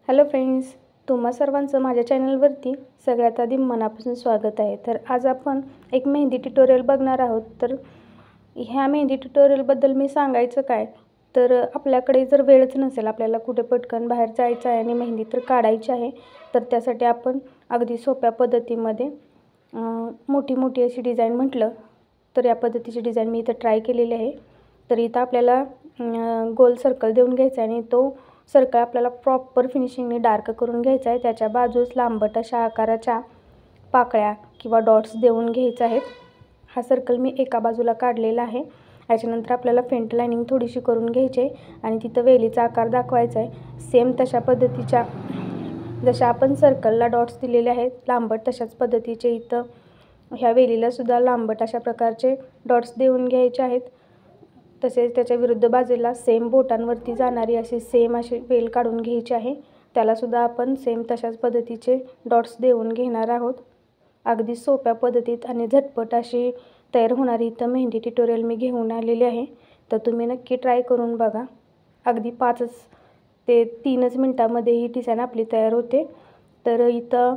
Hello friends, तुम्हा सर्वांचं माझ्या चॅनलवरती सगळ्यात आधी मनापासून स्वागत आहे। तर आज आपण एक मेहंदी ट्युटोरियल बघणार आहोत। तर ह्या मेहंदी ट्युटोरियलबद्दल मी सांगायचं काय, तर आपल्याकडे जर वेळच नसेल, आपल्याला कुठे पटकन बाहेर जायचं आहे आणि मेहंदी तर काढायची आहे, तर त्यासाठी आपण अगदी सोप्या पद्धतीमध्ये मोठी मोठी अशी डिझाईन म्हटलं तर या पद्धतीची डिझाईन मी इथं ट्राय केलेली आहे। तर इथं आपल्याला गोल सर्कल देऊन घ्यायचा आहे आणि तो सर्कल आपल्याला प्रॉपर फिनिशिंगने डार्क करून घ्यायचा आहे। त्याच्या बाजूस लांबट अशा आकाराच्या पाकळ्या किंवा डॉट्स देऊन घ्यायचे आहेत। हा सर्कल मी एका बाजूला काढलेला आहे। याच्यानंतर आपल्याला फेंट लाइनिंग थोडीशी करून घ्यायची आहे आणि तिथं वेलीचा आकार दाखवायचा आहे। सेम तशा पद्धतीच्या जशा आपण सर्कलला डॉट्स दिलेले आहेत लांबट, तशाच पद्धतीचे इथं ह्या वेलीला सुद्धा लांबट अशा प्रकारचे डॉट्स देऊन घ्यायचे आहेत। तसेच त्याच्या विरुद्ध बाजूला सेम बोटांवरती जाणारी अशी सेम अशी वेल काढून घ्यायची आहे। त्याला सुद्धा आपण सेम तशाच पद्धतीचे डॉट्स देऊन घेणार आहोत। अगदी सोप्या पद्धतीत आणि झटपट अशी तयार होणारी इथं मेहंदी ट्युटोरियल मी घेऊन आलेली आहे। तर तुम्ही नक्की ट्राय करून बघा। अगदी 5 ते 3 मिनिटांमध्ये ही डिझाईन आपली तयार होते। तर इथं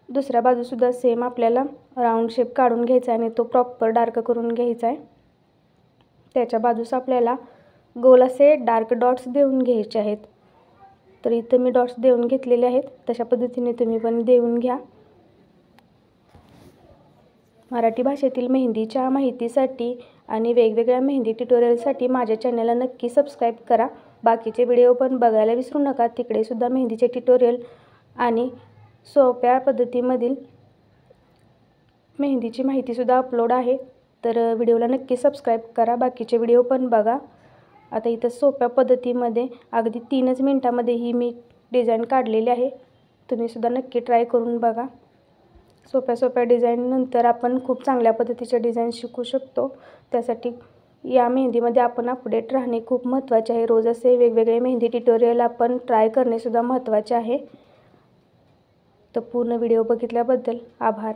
दुसऱ्या बाजूसुद्धा सेम आपल्याला राऊंड शेप काढून घ्यायचा आहे आणि तो प्रॉपर डार्क करून घ्यायचा आहे। त्याच्या बाजूस आपल्याला गोल असे डार्क डॉट्स देऊन घ्यायचे आहेत। तर इथं मी डॉट्स देऊन घेतलेले आहेत, तशा पद्धतीने तुम्ही पण देऊन घ्या। मराठी भाषेतील मेहंदीच्या माहितीसाठी आणि वेगवेगळ्या मेहंदी ट्युटोरियलसाठी माझ्या चॅनलला नक्की सबस्क्राईब करा। बाकीचे व्हिडिओ पण बघायला विसरू नका। तिकडे सुद्धा मेहंदीचे ट्युटोरियल आणि सोप्या पद्धतीमधील मेहंदीची माहितीसुद्धा अपलोड आहे। तर व्हिडिओला नक्की सबस्क्राईब करा, बाकीचे व्हिडिओ पण बघा। आता इथं सोप्या पद्धतीमध्ये अगदी 3 मिनिटांमध्ये ही मी डिझाईन काढलेली आहे। तुम्ही सुद्धा नक्की ट्राय करून बघा। सोप्या सोप्या डिझाईननंतर आपण खूप चांगल्या पद्धतीचे डिझाईन शिकू शकतो। त्यासाठी या मेहंदीमध्ये आपण अपडेट राहणे खूप महत्त्वाचे आहे। रोज असे वेगवेगळे मेहंदी ट्युटोरियल आपण ट्राय करणे सुद्धा महत्त्वाचे आहे। तर पूर्ण व्हिडिओ बघितल्याबद्दल आभार।